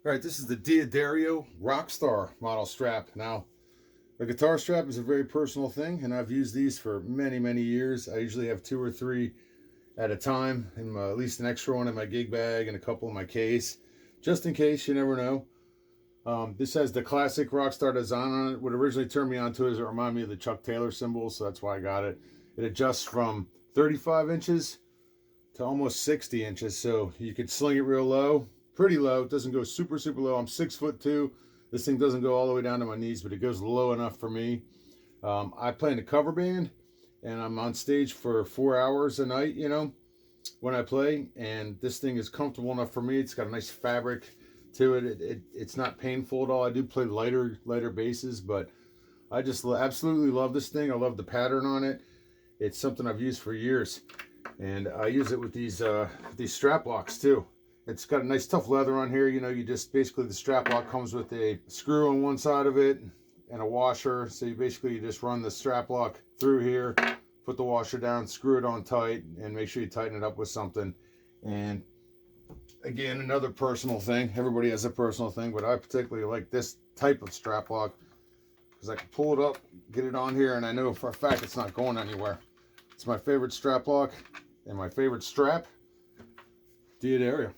All right, this is the D'Addario Rockstar model strap. Now, a guitar strap is a very personal thing, and I've used these for many, many years. I usually have 2 or 3 at a time, and at least an extra one in my gig bag and a couple in my case, just in case, you never know. This has the classic Rockstar design on it. What originally turned me onto it is it reminded me of the Chuck Taylor symbol, so that's why I got it. It adjusts from 35 inches to almost 60 inches, so you can sling it real low, pretty low. It doesn't go super low. I'm 6'2". This thing doesn't go all the way down to my knees, but it goes low enough for me. I play in a cover band, and I'm on stage for 4 hours a night, you know, when I play, and this thing is comfortable enough for me. It's got a nice fabric to it. It's not painful at all. I do play lighter basses, but I just absolutely love this thing. I love the pattern on it. It's something I've used for years, and I use it with these strap locks too. It's got a nice tough leather on here. You know, you just basically, the strap lock comes with a screw on one side of it and a washer. So you just run the strap lock through here, put the washer down, screw it on tight, and make sure you tighten it up with something. And again, another personal thing. Everybody has a personal thing, but I particularly like this type of strap lock because I can pull it up, get it on here, and I know for a fact it's not going anywhere. It's my favorite strap lock and my favorite strap, D'Addario.